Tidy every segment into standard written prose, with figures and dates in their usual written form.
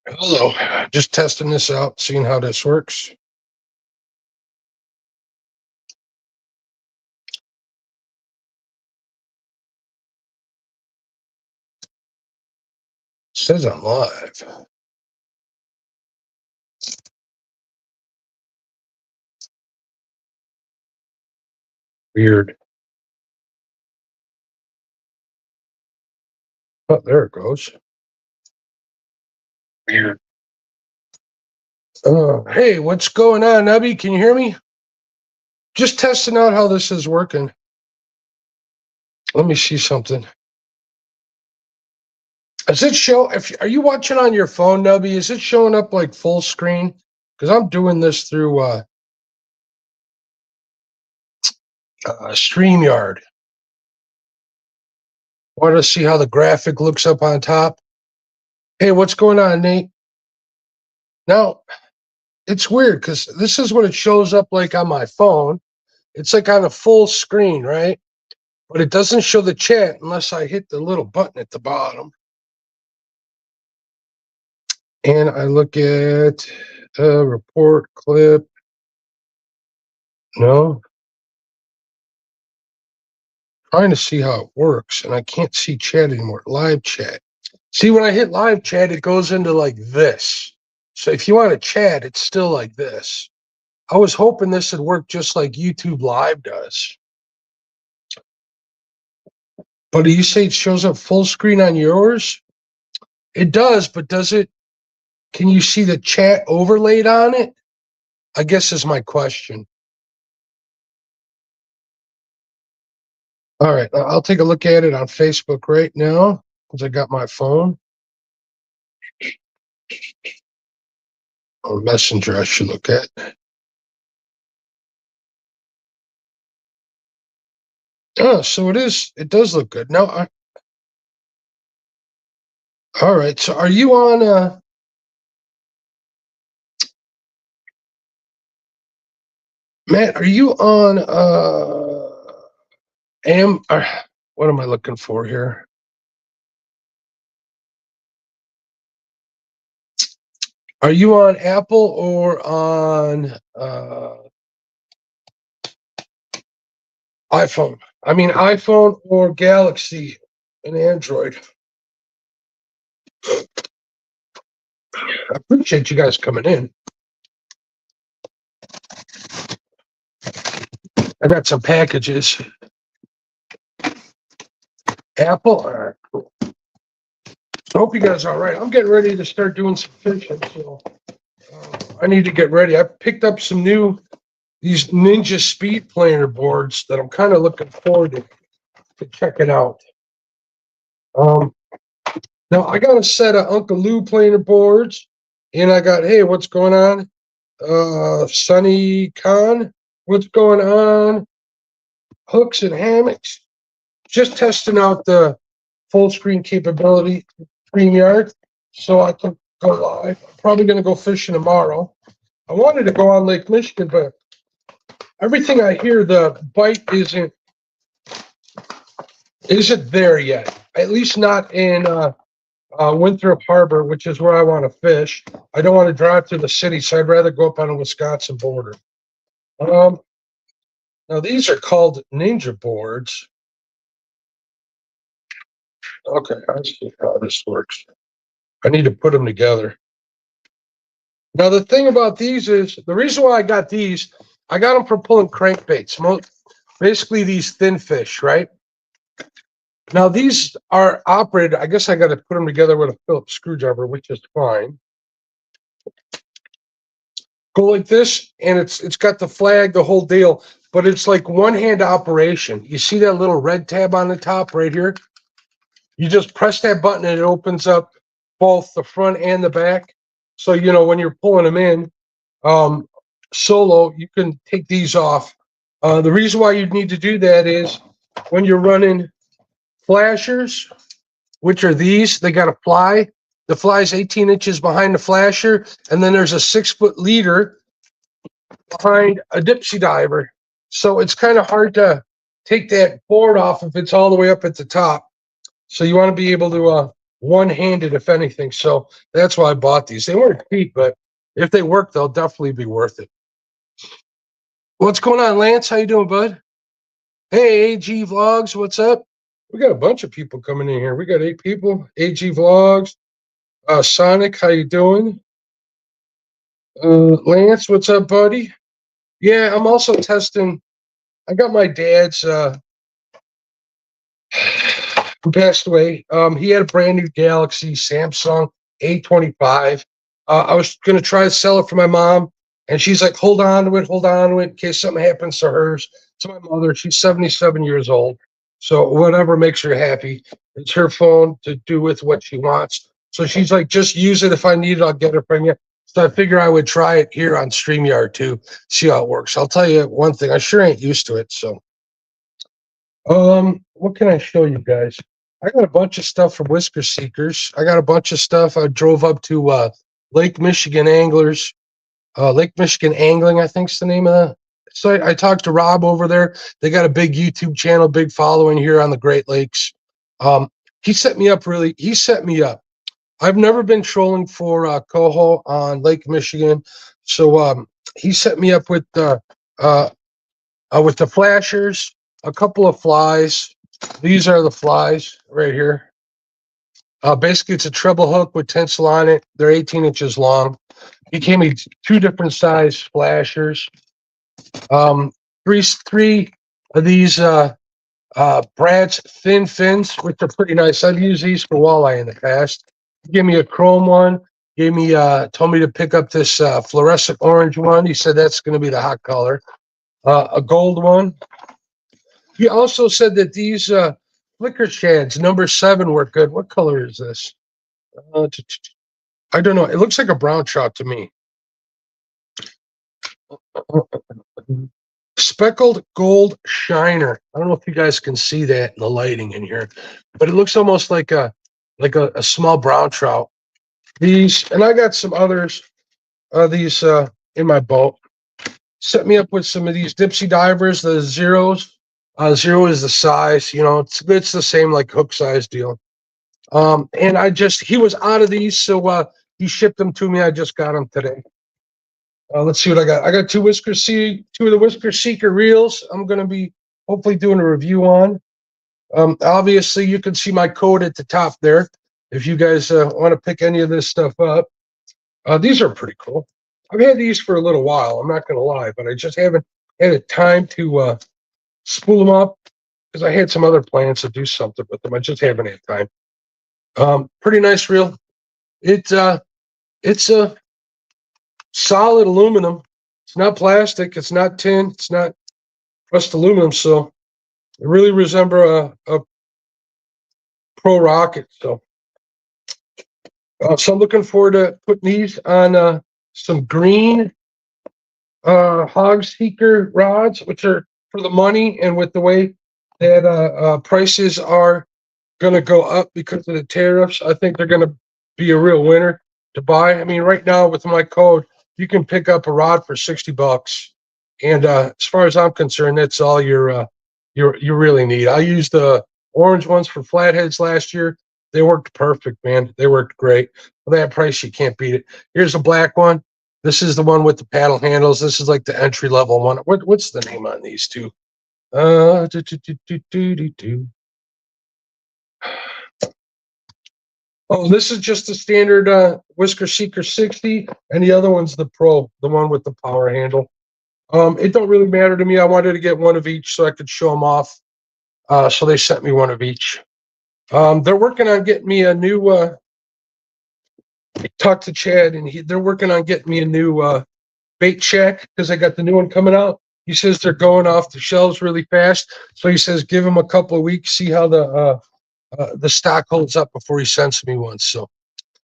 Hello, just testing this out, seeing how this works. It says I'm live. Weird. Oh, there it goes. Weird. Hey, what's going on, Nubby? Can you hear me? Just testing out how this is working. Let me see something. Does it show? Are you watching on your phone, Nubby? Is it showing up like full screen? Because I'm doing this through StreamYard. Want to see how the graphic looks up on top? Hey, what's going on, Nate? Now, it's weird because this is what it shows up like on my phone. It's like on a full screen, right? But it doesn't show the chat unless I hit the little button at the bottom. And I look at report clip. No. Trying to see how it works, and I can't see chat anymore. Live chat. See, when I hit live chat, it goes into like this. So if you want to chat, it's still like this. I was hoping this would work just like YouTube Live does. But do you say it shows up full screen on yours? It does, but does it? Can you see the chat overlaid on it? I guess is my question. All right, I'll take a look at it on Facebook right now because I got my phone. Or Messenger, I should look at. Oh, so it is. It does look good. Now, all right. So, are you on? Matt, are you on? What am I looking for here? Are you on Apple or on iPhone? I mean, iPhone or Galaxy and Android. I appreciate you guys coming in. I got some packages. Apple. All right, cool. I hope you guys are all right. I'm getting ready to start doing some fishing, so I need to get ready. I picked up some these Ninja Speed Planer boards that I'm kind of looking forward to checking out. Now I got a set of Uncle Lou planer boards, and I got, hey, what's going on? Sunny Khan, what's going on? Hooks and hammocks. Just testing out the full screen capability StreamYard so I can go live. I'm probably going to go fishing tomorrow. I wanted to go on Lake Michigan, but everything I hear, the bite isn't there yet. At least not in Winthrop Harbor, which is where I want to fish. I don't want to drive to the city, so I'd rather go up on the Wisconsin border. Now these are called Ninja boards. Okay, I see how this works. I need to put them together. Now the thing about these is, the reason why I got these, I got them for pulling crankbaits, basically these thin fish, right? Now these are operated, I guess I got to put them together with a Phillips screwdriver, which is fine. Go like this, and it's got the flag, the whole deal, but it's like one-hand operation. You see that little red tab on the top right here? You just press that button and it opens up both the front and the back. So, you know, when you're pulling them in solo, you can take these off. The reason why you need to do that is when you're running flashers, which are these, they got a fly. The fly is 18 inches behind the flasher, and then there's a 6-foot leader behind a dipsy diver. So it's kind of hard to take that board off if it's all the way up at the top. So you want to be able to one-handed, if anything. So that's why I bought these. They weren't cheap, but if they work, they'll definitely be worth it. What's going on, Lance? How you doing, bud? Hey, AG Vlogs, what's up? We got a bunch of people coming in here. We got 8 people. AG Vlogs, Sonic, how you doing? Lance, what's up, buddy? Yeah, I'm also testing. I got my dad's who passed away. He had a brand new Galaxy Samsung A25. I was going to try to sell it for my mom, and she's like, hold on to it in case something happens to hers. To my mother, she's 77 years old. So whatever makes her happy. It's her phone to do with what she wants. So she's like, just use it. If I need it, I'll get it from you. So I figure I would try it here on StreamYard too, see how it works. I'll tell you one thing, I sure ain't used to it. So what can I show you guys? I got a bunch of stuff from Whisker Seekers. I got a bunch of stuff. I drove up to Lake Michigan Anglers. Lake Michigan Angling, I think's the name of the site. I talked to Rob over there. They got a big YouTube channel, big following here on the Great Lakes. He set me up. I've never been trolling for coho on Lake Michigan, so he set me up with the flashers, a couple of flies. These are the flies right here. Basically, it's a treble hook with tinsel on it. They're 18 inches long. He gave me 2 different size flashers. Three of these Brad's thin fins, which are pretty nice. I've used these for walleye in the past. He gave me a chrome one. Told me to pick up this fluorescent orange one. He said that's going to be the hot color. A gold one. He also said that these flicker shads, number 7, were good. What color is this? I don't know. It looks like a brown trout to me. Speckled gold shiner. I don't know if you guys can see that in the lighting in here, but it looks almost like a small brown trout. These, and I got some others. These in my boat. Set me up with some of these Dipsy divers, the zeros. 0 is the size. You know, it's the same like hook size deal. And he was out of these, so he shipped them to me. I just got them today. Let's see what I got. I got 2 of the Whisker Seeker reels. I'm going to be hopefully doing a review on. Obviously, you can see my code at the top there if you guys want to pick any of this stuff up. These are pretty cool. I've had these for a little while. I'm not going to lie, but I just haven't had the time to spool them up because I had some other plans to do something with them. I just haven't had time. Pretty nice reel. It's a solid aluminum. It's not plastic. It's not tin. It's not pressed aluminum. So it really resembles a Pro Rocket. So I'm looking forward to putting these on some green Hog Seeker rods, which are for the money, and with the way that prices are going to go up because of the tariffs, I think they're going to be a real winner to buy. I mean, right now with my code, you can pick up a rod for $60, and as far as I'm concerned, that's all you really need. I used the orange ones for flatheads last year. They worked perfect, man. They worked great. For that price, you can't beat it. Here's a black one. This is the one with the paddle handles. This is like the entry level one. What's the name on these two? Oh, this is just the standard Whisker Seeker 60, and the other one's the Pro, the one with the power handle. It don't really matter to me. I wanted to get one of each so I could show them off. So they sent me one of each. They're working on getting me a new. Talk to Chad, and they're working on getting me a new bait check because I got the new one coming out. He says they're going off the shelves really fast, so he says give him a couple of weeks, see how the stock holds up before he sends me one. So,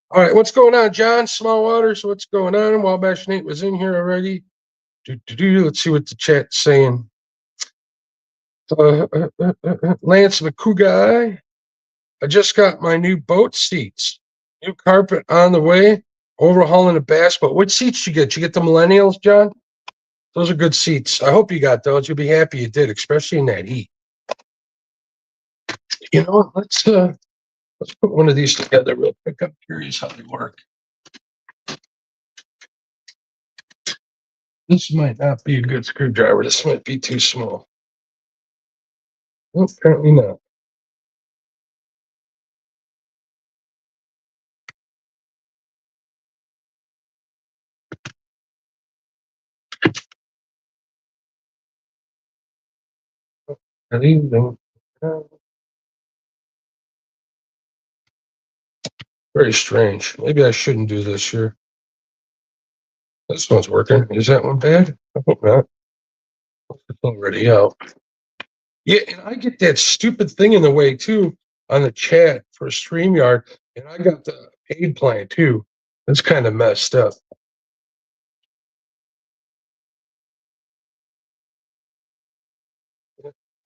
all right, what's going on, John? Small Waters, what's going on? Wabash Nate was in here already. Let's see what the chat's saying. Lance McCougai. I just got my new boat seats. New carpet on the way. Overhauling the bass boat. What seats you get? You get the Millennials, John? Those are good seats. I hope you got those. You'll be happy you did, especially in that heat. You know, let's Let's put one of these together real quick. I'm curious how they work. This might not be a good screwdriver. This might be too small. Well, apparently not. Very strange. Maybe I shouldn't do this here. This one's working. Is that one bad? I hope not. It's already out. Yeah, and I get that stupid thing in the way too on the chat for StreamYard, and I got the paid plan too. That's kind of messed up.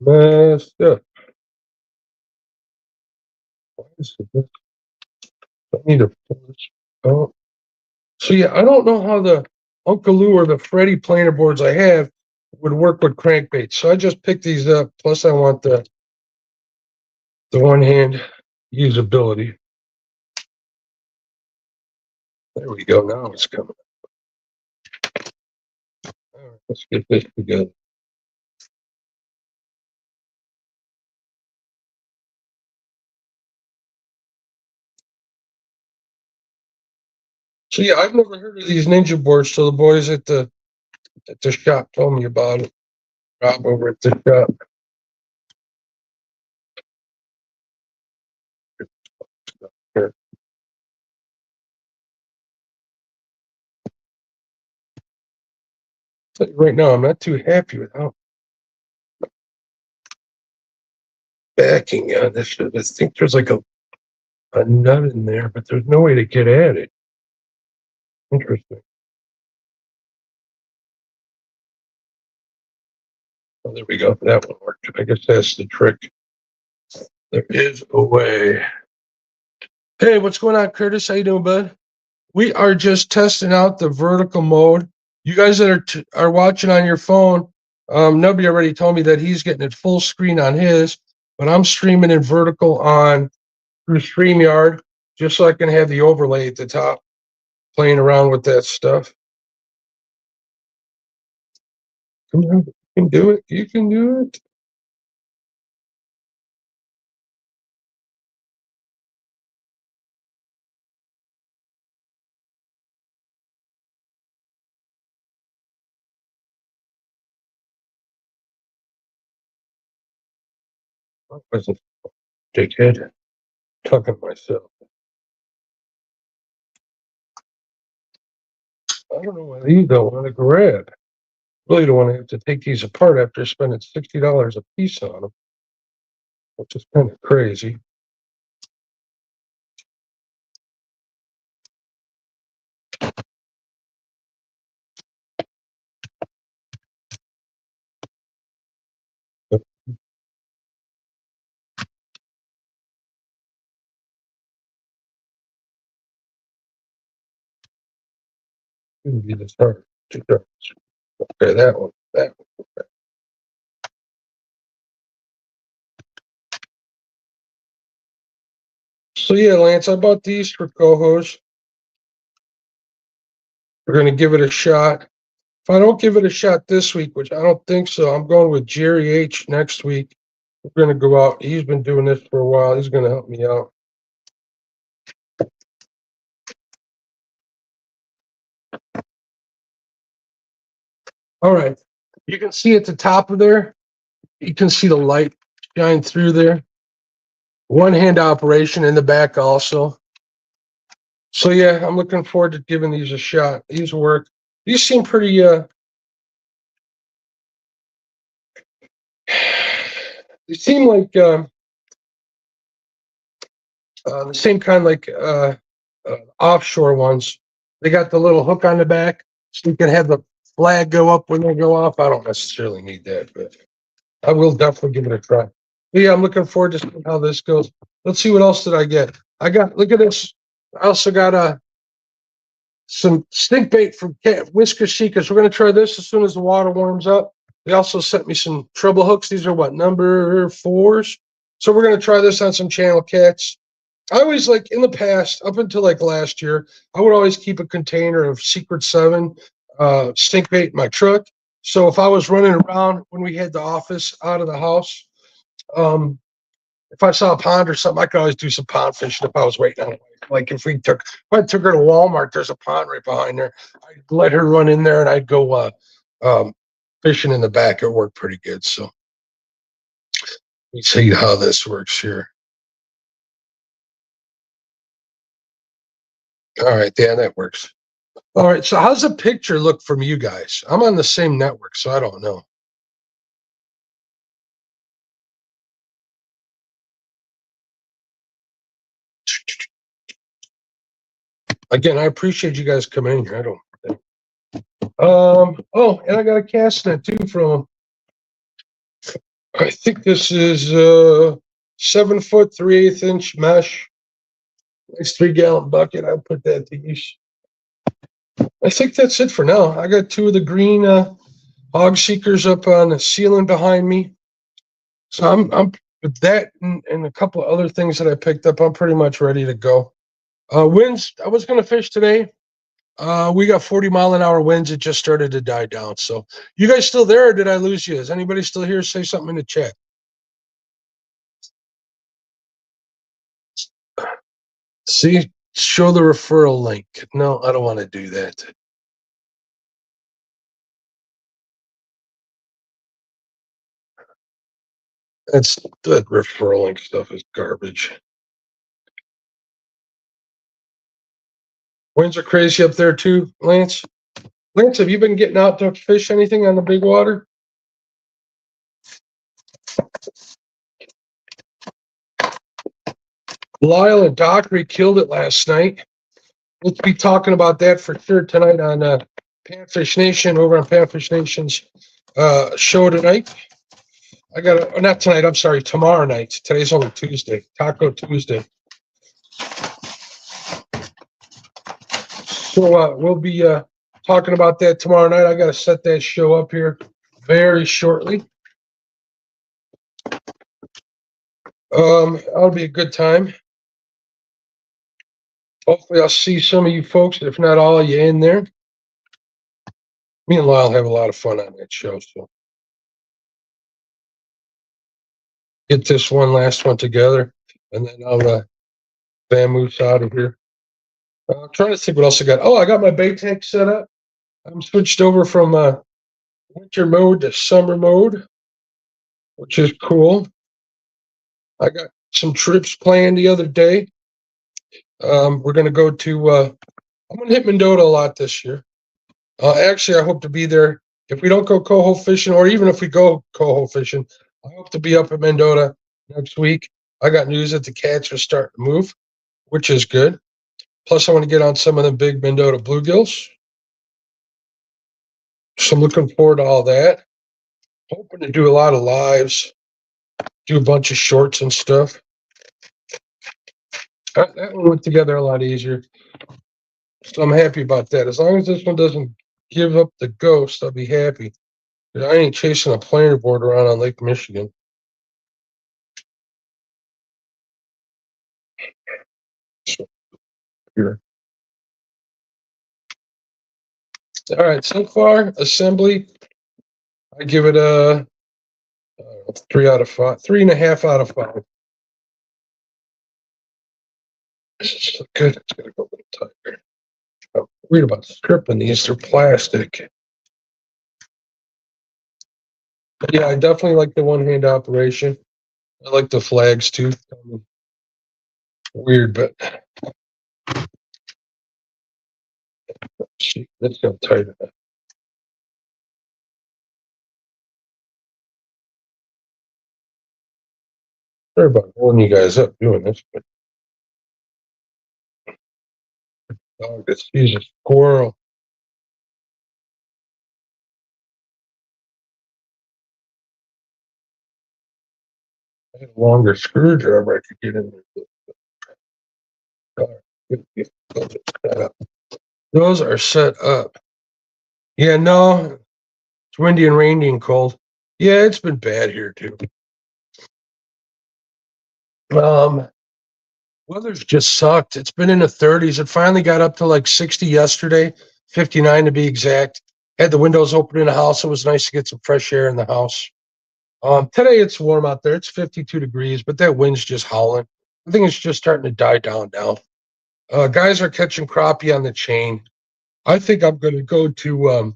Messed up. Why is it? I need to pull this. Oh, so yeah, I don't know how the Uncle Lou or the Freddy planer boards I have would work with crankbaits. So I just picked these up. Plus, I want the one hand usability. There we go. Now it's coming. All right, let's get this together. So yeah, I've never heard of these ninja boards. So the boys at the shop told me about it. Rob over at the shop. Here. Right now, I'm not too happy with how backing on this. I think there's like a nut in there, but there's no way to get at it. Interesting. Oh, there we go. That one worked. I guess that's the trick. There is a way. Hey, what's going on, Curtis? How you doing, bud? We are just testing out the vertical mode. You guys that are watching on your phone, nobody already told me that he's getting it full screen on his, but I'm streaming in vertical on through StreamYard just so I can have the overlay at the top, playing around with that stuff. Come on, you can do it. You can do it. I wasn't a dickhead. Talking to myself. I don't know why these don't want to grab. Really don't want to have to take these apart after spending $60 a piece on them, which is kind of crazy. Shouldn't be this hard. Okay, that one. That one. Okay. So yeah, Lance, I bought these for Cohos. We're gonna give it a shot. If I don't give it a shot this week, which I don't think so, I'm going with Jerry H next week. We're gonna go out. He's been doing this for a while. He's gonna help me out. All right. You can see at the top of there, you can see the light shine through there. One hand operation in the back also. So yeah, I'm looking forward to giving these a shot. These work. These seem pretty they seem like the same kind like offshore ones. They got the little hook on the back, so you can have the flag go up when they go off. I don't necessarily need that, but I will definitely give it a try. But yeah, I'm looking forward to seeing how this goes. Let's see what else did I get. I got, look at this. I also got some stink bait from Whisker Seekers. We're going to try this as soon as the water warms up. They also sent me some treble hooks. These are what, number 4s? So we're going to try this on some channel cats. I always like in the past, up until like last year, I would always keep a container of Secret 7 stink bait in my truck. So if I was running around when we had the office out of the house, um, if I saw a pond or something, I could always do some pond fishing if I was waiting on it. Like if I took her to Walmart, there's a pond right behind there. I'd let her run in there and I'd go um, fishing in the back. It worked pretty good. So let's see how this works here. All right, yeah, that works. All right, so how's the picture look from you guys? I'm on the same network, so I don't know. Again, I appreciate you guys coming in here. I don't. Oh, and I got a cast net too from. I think this is 7 foot 3/8 inch mesh. Nice 3 gallon bucket. I'll put that to use. I think that's it for now. I got two of the green hog seekers up on the ceiling behind me. So I'm with that and a couple of other things that I picked up. I'm pretty much ready to go. Winds. I was gonna fish today. We got 40-mile-an-hour winds. It just started to die down. So you guys still there, or did I lose you? Is anybody still here? Say something in the chat. See, show the referral link. No, I don't want to do that. That referral link stuff is garbage. Winds are crazy up there too, Lance. Lance, have you been getting out to fish anything on the big water? Lyle and Dockery killed it last night. We'll be talking about that for sure tonight on Panfish Nation, over on Panfish Nation's show tonight. Not tonight, I'm sorry, tomorrow night. Today's only Tuesday, Taco Tuesday. So we'll be talking about that tomorrow night. I got to set that show up here very shortly. That'll be a good time. Hopefully I'll see some of you folks, if not all of you in there. Me and Lyle have a lot of fun on that show, so get this last one together, and then I'll vamoose out of here. I'm trying to think what else I got. Oh, I got my bait tank set up. I'm switched over from winter mode to summer mode, which is cool. I got some trips planned the other day. We're going to go to, I'm going to hit Mendota a lot this year. Actually, I hope to be there. If we don't go coho fishing, or even if we go coho fishing, I hope to be up at Mendota next week. I got news that the cats are starting to move, which is good. Plus, I want to get on some of the big Mendota bluegills. So I'm looking forward to all that. Hoping to do a lot of lives, do a bunch of shorts and stuff. That one went together a lot easier. So I'm happy about that. As long as this one doesn't give up the ghost, I'll be happy. I ain't chasing a planer board around on Lake Michigan. So, here. All right, so far, assembly, I give it a 3 out of 5, 3.5 out of 5. This is so good. It's going to go a little tighter. I'm worried about stripping these. They're plastic. But yeah, I definitely like the one-hand operation. I like the flags too. Weird, but let's go tighten it. Sorry about holding you guys up doing this, but dog, he's a squirrel. I had a longer screwdriver I could get in there. Those are set up. Yeah, no, it's windy and rainy and cold. Yeah, it's been bad here too. Weather's just sucked. It's been in the 30s. It finally got up to like 60 yesterday, 59 to be exact. Had the windows open in the house. It was nice to get some fresh air in the house. Today it's warm out there. It's 52 degrees, but that wind's just howling. I think it's just starting to die down now. Guys are catching crappie on the chain. I think I'm going to go to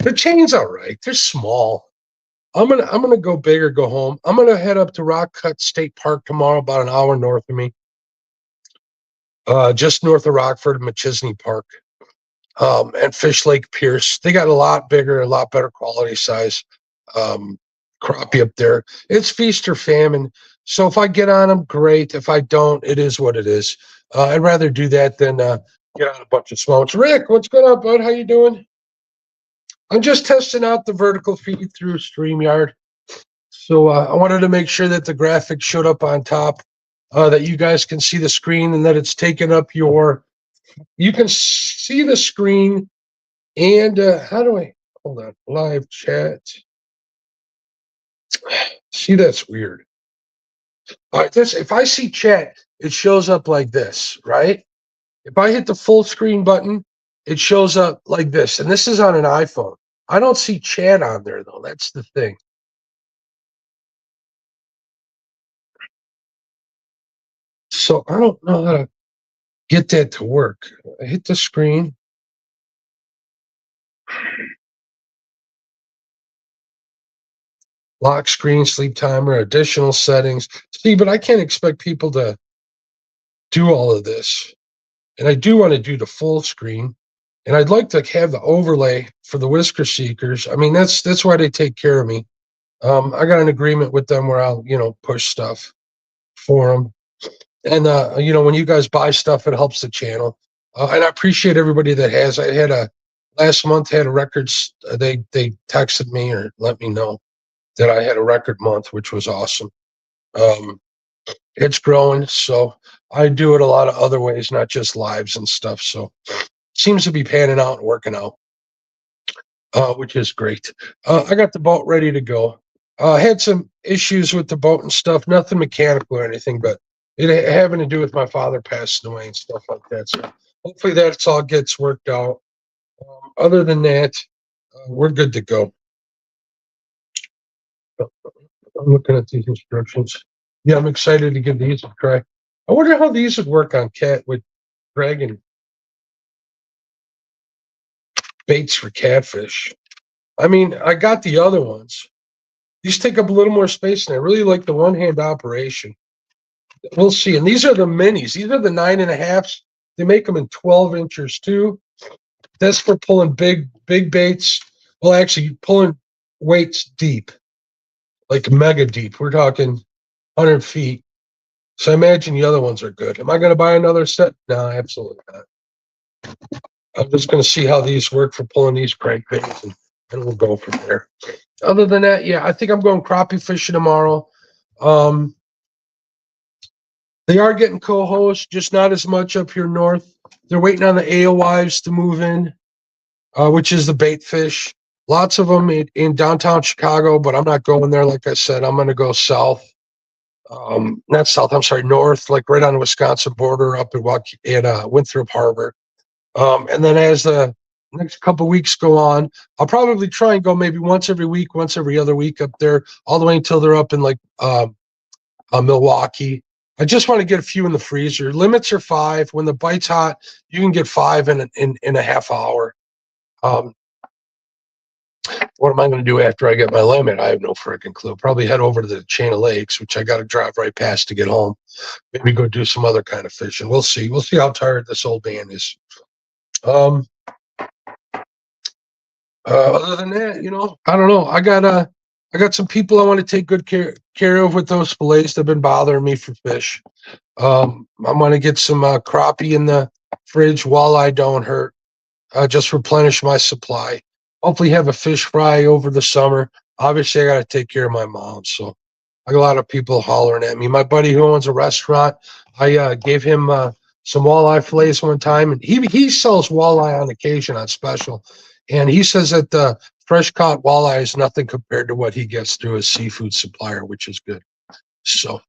the chain's all right. They're small. I'm gonna go big or go home. I'm gonna head up to Rock Cut State Park tomorrow, about an hour north of me, just north of Rockford, Machesney Park, and Fish Lake Pierce. They got a lot bigger, a lot better quality size um, crappie up there. It's feast or famine. So if I get on them, great. If I don't, it is what it is. I'd rather do that than get on a bunch of smokes. Rick, what's going on, bud? How you doing? I'm just testing out the vertical feed through StreamYard. So I wanted to make sure that the graphic showed up on top, that you guys can see the screen and that it's taken up you can see the screen. And how do I, hold on, live chat. See, that's weird. All right, if I see chat, it shows up like this, right? If I hit the full screen button, it shows up like this. And this is on an iPhone. I don't see chat on there, though. That's the thing. So I don't know how to get that to work. I hit the screen. Lock screen, sleep timer, additional settings. See, but I can't expect people to do all of this. And I do want to do the full screen. And I'd like to have the overlay for the Whisker Seekers. I mean, that's why they take care of me. I got an agreement with them where I'll, push stuff for them. And, when you guys buy stuff, it helps the channel. And I appreciate everybody that has. I had last month had a records. They texted me or let me know that I had a record month, which was awesome. It's growing, so I do it a lot of other ways, not just lives and stuff. So seems to be panning out and working out, which is great. I got the boat ready to go. Had some issues with the boat and stuff, nothing mechanical or anything, but it having to do with my father passing away and stuff like that. So hopefully that's all gets worked out. Other than that, we're good to go. I'm looking at these instructions. Yeah, I'm excited to give these a try. I wonder how these would work on cat with dragon baits for catfish. I mean, I got the other ones. These take up a little more space, and I really like the one-hand operation. We'll see. And these are the minis. These are the 9.5s. They make them in 12 inches too. That's for pulling big baits. Well, actually, pulling weights deep, like mega deep. We're talking 100 feet. So I imagine the other ones are good. Am I going to buy another set? No, absolutely not. I'm just going to see how these work for pulling these crankbaits, and we'll go from there. Other than that, yeah, I think I'm going crappie fishing tomorrow. They are getting co-hosts, just not as much up here north. They're waiting on the alewives to move in, which is the bait fish. Lots of them in downtown Chicago, but I'm not going there. Like I said, I'm going to go south. Not south, I'm sorry, north, like right on the Wisconsin border up at Winthrop Harbor. And then as the next couple of weeks go on, I'll probably try and go maybe once every week, once every other week up there, all the way until they're up in like Milwaukee. I just want to get a few in the freezer. Limits are 5. When the bite's hot, you can get 5 in a half hour. What am I going to do after I get my limit? I have no freaking clue. Probably head over to the chain of lakes, which I got to drive right past to get home. Maybe go do some other kind of fishing. We'll see. We'll see how tired this old man is. Other than that, I don't know. I got some people I want to take good care of with those fillets that have been bothering me for fish. I'm going to get some crappie in the fridge. Walleye don't hurt. Just replenish my supply. Hopefully have a fish fry over the summer. Obviously, I got to take care of my mom. So I got a lot of people hollering at me. My buddy who owns a restaurant, I gave him some walleye fillets one time, and he sells walleye on occasion on special. And he says that the fresh caught walleye is nothing compared to what he gets through his seafood supplier, which is good. So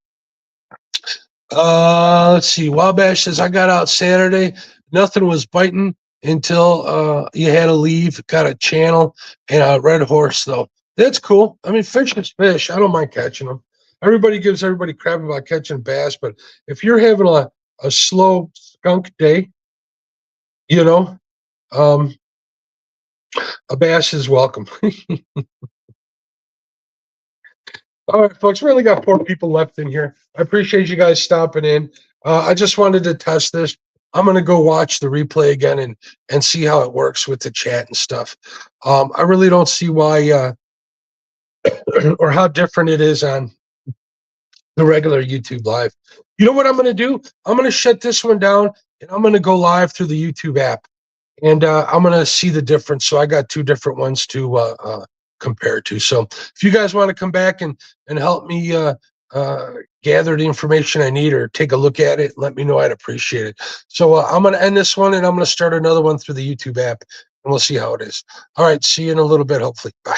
Let's see. Wabash says I got out Saturday. Nothing was biting until you had to leave. Got a channel and a red horse though. That's cool. I mean, fish is fish. I don't mind catching them. Everybody gives everybody crap about catching bass, but if you're having a slow skunk day, you know, um, a bass is welcome. All right, folks, we only got 4 people left in here. I appreciate you guys stopping in. I just wanted to test this. I'm going to go watch the replay again and see how it works with the chat and stuff. I really don't see why or how different it is on the regular YouTube live. You know what I'm going to do? I'm going to shut this one down and I'm going to go live through the YouTube app. And I'm going to see the difference. So I got 2 different ones to compare to. So if you guys want to come back and help me gather the information I need or take a look at it, let me know. I'd appreciate it. So I'm going to end this one and I'm going to start another one through the YouTube app and we'll see how it is. All right. See you in a little bit, hopefully. Bye.